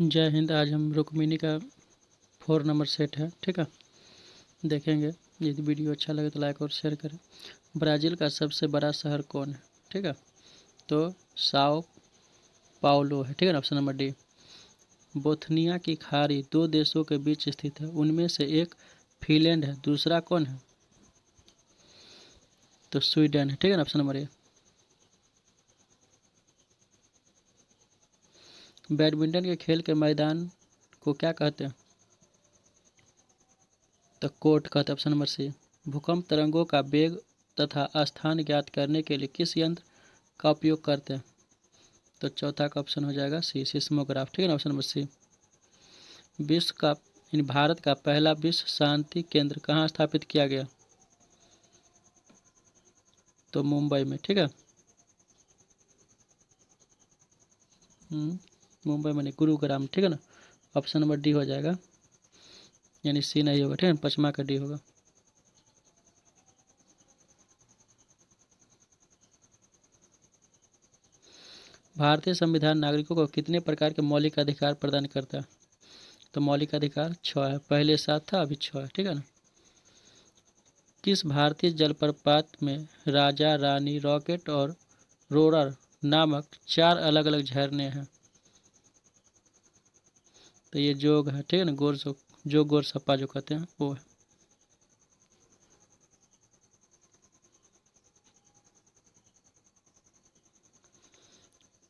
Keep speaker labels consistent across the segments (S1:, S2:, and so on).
S1: जय हिंद। आज हम रुक्मिणी का 4 नंबर सेट है, ठीक है, देखेंगे। यदि वीडियो अच्छा लगे तो लाइक और शेयर करें। ब्राज़ील का सबसे बड़ा शहर कौन है? ठीक है, तो साओ पाउलो है, ठीक है ना, ऑप्शन नंबर डी। बोथनिया की खाड़ी 2 देशों के बीच स्थित है, उनमें से एक फिनलैंड है, दूसरा कौन है? तो स्वीडन है, ठीक है ना, ऑप्शन नंबर ए। बैडमिंटन के खेल के मैदान को क्या कहते हैं? तो कोर्ट कहते हैं, ऑप्शन नंबर सी। भूकंप तरंगों का वेग तथा स्थान ज्ञात करने के लिए किस यंत्र का उपयोग करते हैं? तो चौथा का ऑप्शन हो जाएगा सी, सिस्मोग्राफ, ठीक है ना, ऑप्शन नंबर सी। विश्व का भारत का पहला विश्व शांति केंद्र कहाँ स्थापित किया गया? तो मुंबई में, ठीक है। मुंबई में नहीं, गुरुग्राम, ठीक है ना, ऑप्शन नंबर डी हो जाएगा, यानी सी नहीं होगा, ठीक है, पचमा का डी होगा। भारतीय संविधान नागरिकों को कितने प्रकार के मौलिक अधिकार प्रदान करता है? तो मौलिक अधिकार 6 है, पहले 7 था, अभी 6 है, ठीक है ना। किस भारतीय जलप्रपात में राजा रानी, रॉकेट और रोरर नामक 4 अलग अलग झरने हैं? तो ये जोग है, ठीक है ना, जोग गोर सप्पा जो कहते हैं वो है।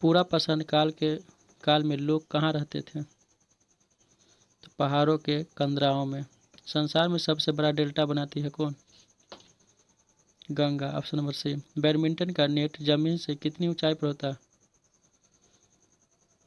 S1: पूरा पाषाण काल में लोग कहाँ रहते थे? तो पहाड़ों के कंदराओं में। संसार में सबसे बड़ा डेल्टा बनाती है कौन? Ganga, option number C. Badminton का नेट जमीन से कितनी ऊंचाई पर होता है?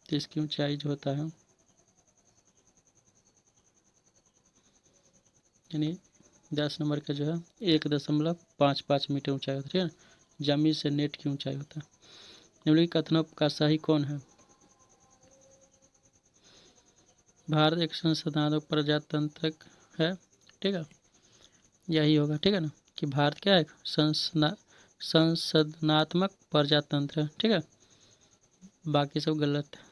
S1: तो इसकी ऊंचाई जो होता है, यानी 10 नंबर का जो है 1.55 मीटर ऊंचाई होता है, ठीक है ना, जमीन से नेट की ऊंचाई होता है। निम्नलिखित कथनों का सही कौन है? भारत एक संसदनात्मक प्रजातंत्र है, ठीक है, यही होगा, ठीक है ना, कि भारत क्या है, संसदनात्मक प्रजातंत्र है, ठीक है, बाकी सब गलत है।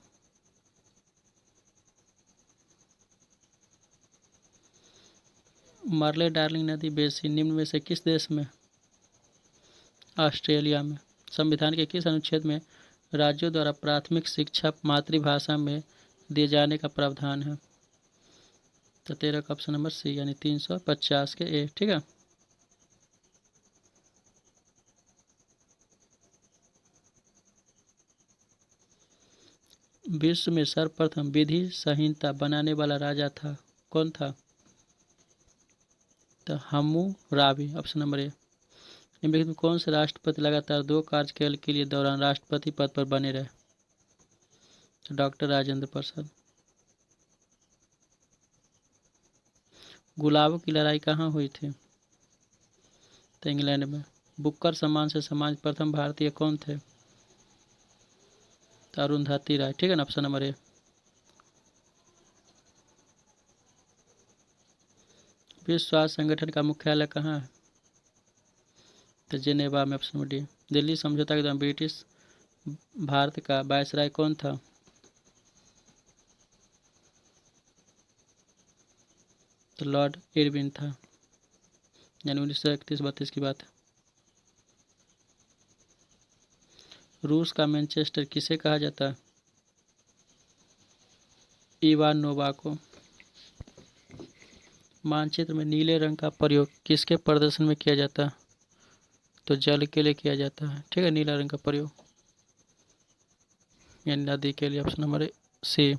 S1: मार्ले डार्लिंग नदी बेसिन निम्न में से किस देश में? ऑस्ट्रेलिया में। संविधान के किस अनुच्छेद में राज्यों द्वारा प्राथमिक शिक्षा मातृभाषा में दिए जाने का प्रावधान है? तो 13 का ऑप्शन नंबर सी, यानी 350 के ए, ठीक है। विश्व में सर्वप्रथम विधि संहिता बनाने वाला राजा था, कौन था? तो हम्मुराबी, ऑप्शन नंबर ए। निम्नलिखित में कौन से राष्ट्रपति लगातार 2 कार्यकाल के लिए दौरान राष्ट्रपति पद पर बने रहे? तो डॉक्टर राजेंद्र प्रसाद। गुलाबों की लड़ाई कहाँ हुई थी? तो इंग्लैंड में। बुकर सम्मान से सम्मानित प्रथम भारतीय कौन थे? तो अरुंधति राय, ठीक है ना, ऑप्शन नंबर ए। विश्व स्वास्थ्य संगठन का मुख्यालय कहाँ है? तो जेनेवा में, ऑप्शन नंबर डी। दिल्ली समझौता के दौरान ब्रिटिश भारत का वायसराय कौन था? तो लॉर्ड इरविन था, यानी 1931-32 की बात है। रूस का मैनचेस्टर किसे कहा जाता है? इवान नोवाको। मानचित्र में नीले रंग का प्रयोग किसके प्रदर्शन में किया जाता है? तो जल के लिए किया जाता है, ठीक है, नीला रंग का प्रयोग, यानी नदी के लिए, ऑप्शन नंबर सी।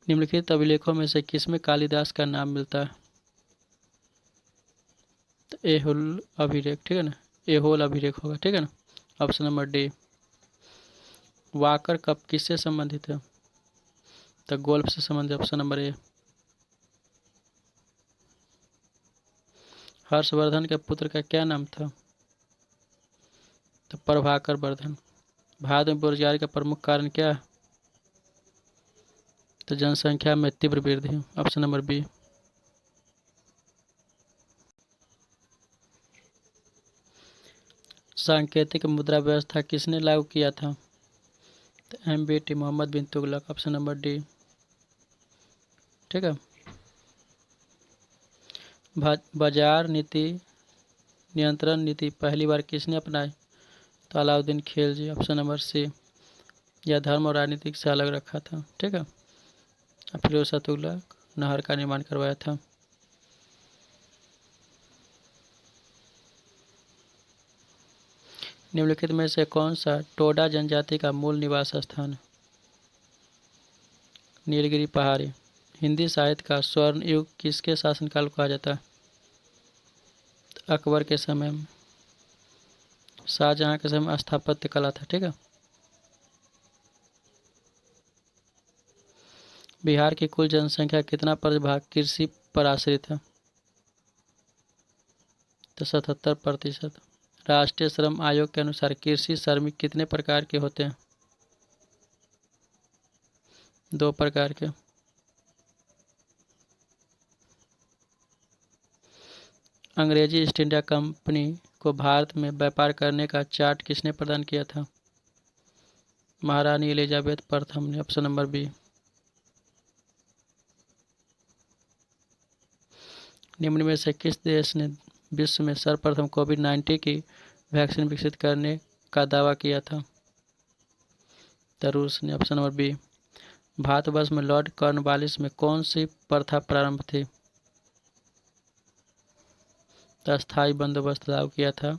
S1: निम्नलिखित अभिलेखों में से किसमें कालिदास का नाम मिलता है? तो एहोल अभिलेख, ठीक है ना, एहोल अभिलेख होगा, ठीक है ना, option number D. Walker cup किससे संबंधित है? तो गोल्फ से संबंधित, ऑप्शन नंबर ए। हर्षवर्धन के पुत्र का क्या नाम था? तो प्रभाकर वर्धन। भारत में बेरोजगारी का प्रमुख कारण क्या है? तो जनसंख्या में तीव्र वृद्धि, ऑप्शन नंबर बी। सांकेतिक मुद्रा व्यवस्था किसने लागू किया था? तो MBT मोहम्मद बिन तुगलक, ऑप्शन नंबर डी। ठीक है। बाजार नीति नियंत्रण नीति पहली बार किसने अपनाई? तो Alauddin Khilji, option number C. यह धर्म और राजनीति से अलग रखा था। ठीक है। फिरोज शाह तुगलक नहर का निर्माण करवाया था। निम्नलिखित में से कौन सा टोडा जनजाति का मूल निवास स्थान है? नीलगिरी पहाड़ी। हिंदी साहित्य का स्वर्ण युग किसके शासनकाल को कहा जाता है? अकबर के समय में। शाहजहां के समय स्थापत्य कला था। ठीक है। बिहार की कुल जनसंख्या कितना प्रतिभाग कृषि पर आश्रित है? तो 77%। राष्ट्रीय श्रम आयोग के अनुसार कृषि श्रमिक कितने प्रकार के होते हैं? 2 प्रकार के। अंग्रेजी ईस्ट इंडिया कंपनी को भारत में व्यापार करने का चार्ट किसने प्रदान किया था? महारानी एलिजाबेथ प्रथम ने, ऑप्शन नंबर बी। निम्न में से किस देश ने विश्व में सर्वप्रथम कोविड-19 की वैक्सीन विकसित करने का दावा किया था? तो रूस ने, ऑप्शन नंबर बी। भारतवर्ष में लॉर्ड कॉर्नवालिस में कौन सी प्रथा प्रारंभ थी? तो अस्थायी बंदोबस्त लागू किया था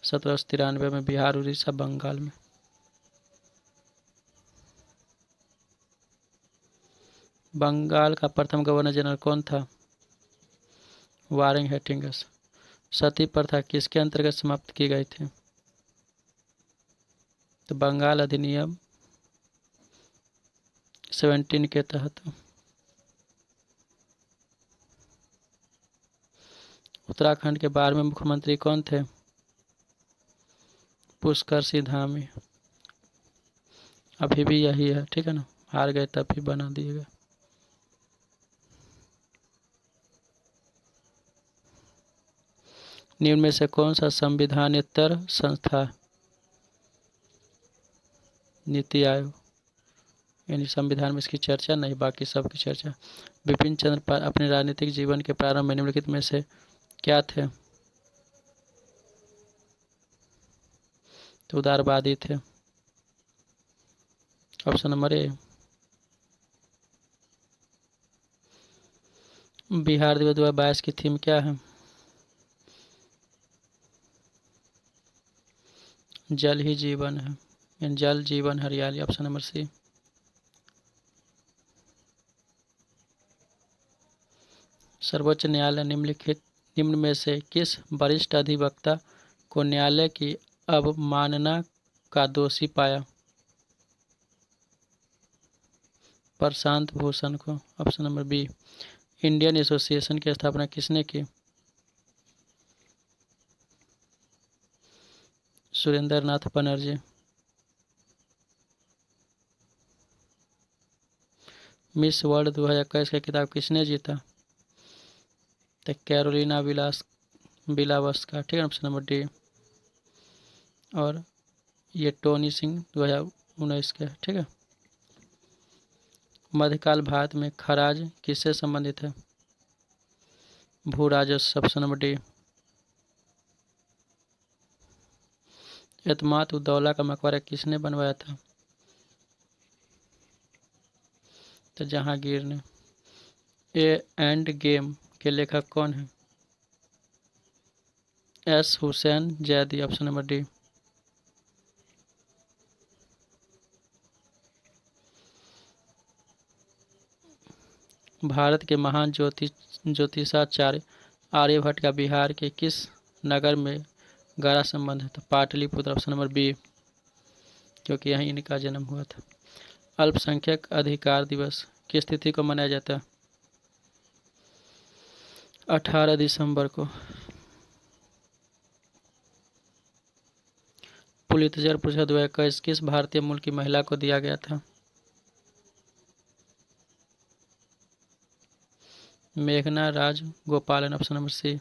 S1: 1793 में बिहार, उड़ीसा, बंगाल में। बंगाल का प्रथम गवर्नर जनरल कौन था? Warren Hastings. सती प्रथा किसके अंतर्गत समाप्त की गई थी? तो बंगाल अधिनियम 17 के तहत। उत्तराखंड के 12वें मुख्यमंत्री कौन थे? पुष्कर सिंह धामी। अभी भी यही है। ठीक है ना, हार गए तब भी बना दिए गए। निम्न में से कौन सा संविधानेतर संस्था है? नीति आयोग। यानी संविधान में इसकी चर्चा नहीं, बाकी सबकी चर्चा। बिपिन चंद्र पाल अपने राजनीतिक जीवन के प्रारंभ में निम्नलिखित में से क्या थे? तो उदारवादी थे, ऑप्शन नंबर ए। बिहार दिवस 2022 की थीम क्या है? जल ही जीवन है, यानी जल जीवन हरियाली, ऑप्शन नंबर सी। सर्वोच्च न्यायालय निम्न में से किस वरिष्ठ अधिवक्ता को न्यायालय की अवमानना का दोषी पाया? प्रशांत भूषण को, option number B. Indian Association की स्थापना किसने की? सुरेंद्र नाथ बनर्जी। मिस वर्ल्ड 2021 का खिताब किसने जीता? तो कैरोलिना बिलावस्का। ठीक है, ऑप्शन नंबर डी। और ये टोनी सिंह 2019 के। ठीक है। मध्यकाल भारत में खराज किससे संबंधित है? भू राजस्व, ऑप्शन नंबर डी। एतमाद उद्दौला का मकबरा किसने बनवाया था? तो जहांगीर ने। ए एंड गेम के लेखक कौन है? S Hussain Zaidi, option number D. Bharat के महान ज्योतिषाचार्य आर्यभट्ट का बिहार के किस नगर में गहरा संबंध है? तो पाटलिपुत्र, ऑप्शन नंबर बी, क्योंकि यहीं इनका जन्म हुआ था। अल्पसंख्यक अधिकार दिवस किस तिथि को मनाया जाता है? 18 दिसंबर को। पुलित्जर पुरस्कार 2021 किस भारतीय मूल की महिला को दिया गया था? मेघना राजगोपालन, ऑप्शन नंबर सी।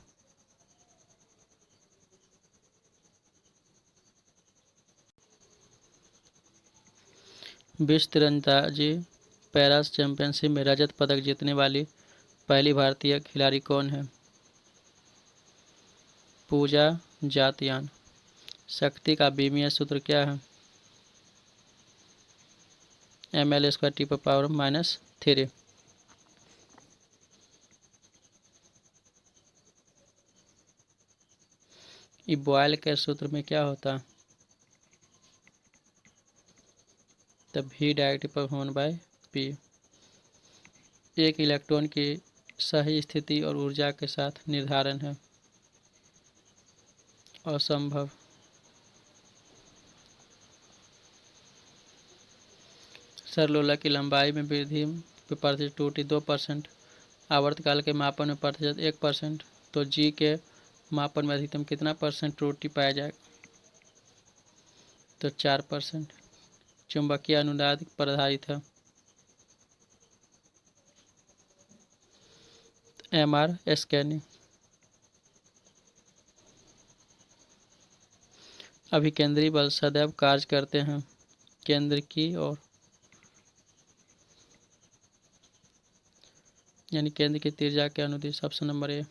S1: विश्व तीरंदाजी पैरा चैंपियनशिप में रजत पदक जीतने वाली पहली भारतीय खिलाड़ी कौन है? पूजा जातयान। शक्ति का बीमीय सूत्र क्या है? ml² (10⁻³ -3). बॉयल के सूत्र में क्या होता है? तब V (डायरेक्टिव/P). एक इलेक्ट्रॉन की सही स्थिति और ऊर्जा के साथ निर्धारण है। असंभव। सरलोला की लंबाई में वृद्धि में प्रतिशत त्रुटि 2%, आवर्तकाल के मापन में प्रतिशत 1%, तो G के मापन में अधिकतम कितना % त्रुटि पाया जाएगा? तो 4%। चुंबकीय अनुनाद पर आधारित है। MR scanning. अभिकेंद्री बल सदैव कार्य करते हैं केंद्र की ओर, यानी केंद्र की त्रिज्या के अनुदिश। Option number A.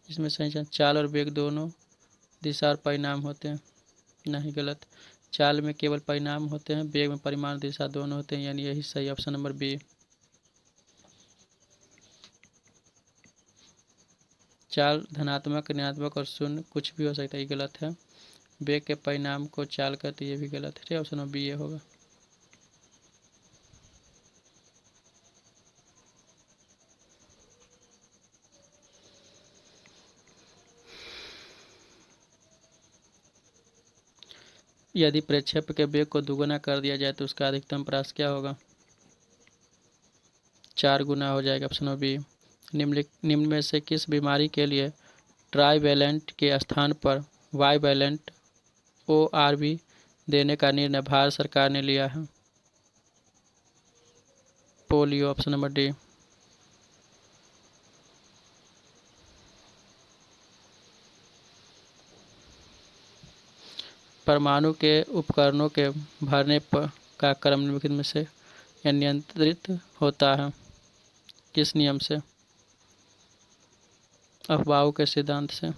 S1: इसमें सही चाल और वेग दोनों दिशा और परिणाम होते हैं। नहीं, गलत। चाल में केवल परिणाम होते हैं, वेग में परिमाण दिशा दोनों होते हैं, यानी यही सही। Option number B. चाल धनात्मक, ऋणात्मक और शून्य कुछ भी हो सकता है, ये गलत है। वेग के परिणाम को चाल कहते, ये भी गलत है। ऑप्शन नंबर बी ये होगा। यदि प्रक्षेप के वेग को दुगुना कर दिया जाए तो उसका अधिकतम प्रयास क्या होगा? 4 गुना हो जाएगा। Option number B. निम्न में से किस बीमारी के लिए ट्राइवैलेंट के स्थान पर बाइवैलेंट ORV देने का निर्णय भारत सरकार ने लिया है? पोलियो। Option number D. परमाणु के उपकरणों के भरने का क्रम निम्नलिखित में से नियंत्रित होता है किस नियम से? अफबाऊ के सिद्धांत से।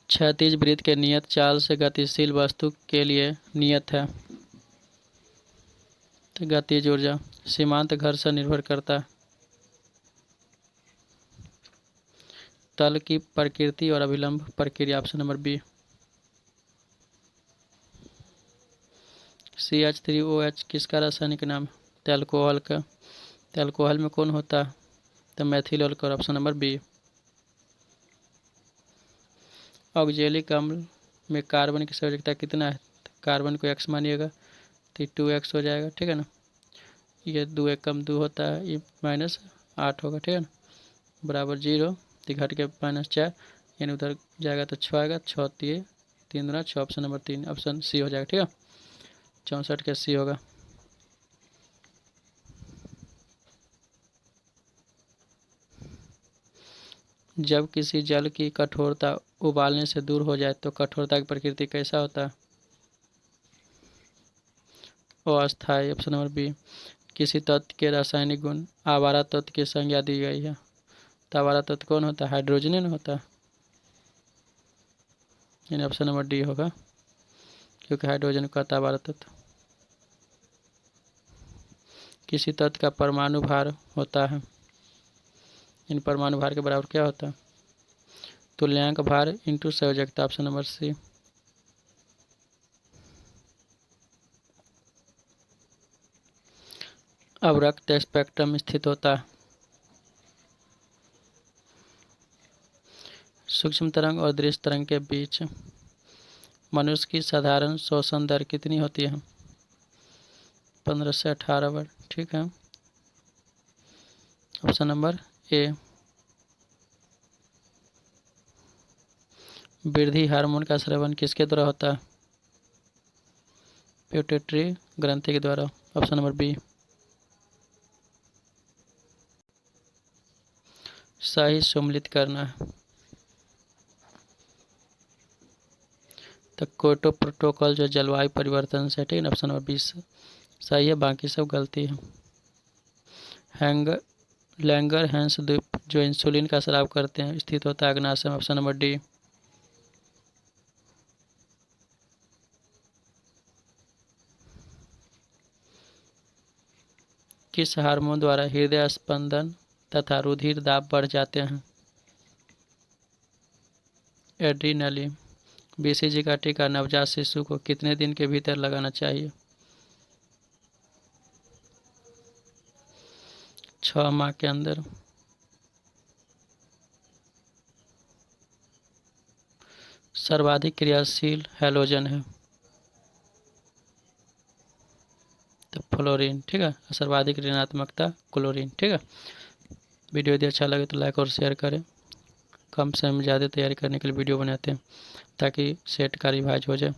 S1: क्षैतिज वृत्त के नियत चाल से गतिशील वस्तु के लिए नियत है। तो गतिज ऊर्जा। सीमांत घर्षण निर्भर करता है। तल की प्रकृति और अभिलंब प्रक्रिया। Option number B. CH3OH किसका रासायनिक नाम है? तो अल्कोहल का। तो अल्कोहल में कौन होता है? तो methyl alcohol. Option number B. Oxalic अम्ल में कार्बन की संयोजकता कितना है? तो कार्बन को X मानिएगा तो 2X हो जाएगा, ठीक है ना। ये 2 1 कम 2 होता है, ये -8 होगा, ठीक है ना। बराबर 0 तो घट के -4, यानी उधर जाएगा तो 6 आएगा। 6 3 दूना 6। ऑप्शन नंबर 3 ऑप्शन सी हो जाएगा, ठीक है। 64 का सी होगा। जब किसी जल की कठोरता उबालने से दूर हो जाए तो कठोरता की प्रकृति कैसा होता है? अस्थायी। Option number B. किसी तत्व के रासायनिक गुण आवारा तत्व की संज्ञा दी गई है, तो आवारा तत्व कौन होता है? हाइड्रोजन होता है, यानी ऑप्शन नंबर डी होगा, क्योंकि हाइड्रोजन का आवारा तत्व। किसी तत्व का परमाणु भार होता है, इन परमाणु भार के बराबर क्या होता है? तुल्यांक भार इंटू संयोजकता। Option number C. अब रक्त स्पेक्ट्रम स्थित होता है। सूक्ष्म तरंग और दृश्य तरंग के बीच मनुष्य की साधारण श्वसन दर कितनी होती है? 15 से 18 बार, ठीक है। Option number A. वृद्धि हार्मोन का स्रावन किसके द्वारा होता है? पिट्यूटरी ग्रंथि के द्वारा। Option number B. सही सम्मिलित करना है। तो क्योटो प्रोटोकॉल जो जलवायु परिवर्तन से, ठीक है, ऑप्शन नंबर 20 सही है, बाकी सब गलती है। लैंगरहैंस द्वीप जो इंसुलिन का स्राव करते हैं स्थित होता है अग्नाशय में, ऑप्शन नंबर डी। किस हार्मोन द्वारा हृदय स्पंदन तथा रुधिर दाब बढ़ जाते हैं? एड्रीनलिन। बीसीजी का टीका नवजात शिशु को कितने दिन के भीतर लगाना चाहिए? 6 माह के अंदर। सर्वाधिक क्रियाशील हैलोजन है तो फ्लोरीन, ठीक है। सर्वाधिक ऋणात्मकता क्लोरीन, ठीक है। वीडियो यदि अच्छा लगे तो लाइक और शेयर करें। कम समय में ज़्यादा तैयारी करने के लिए वीडियो बनाते हैं ताकि सेट का रिवाइज हो जाए।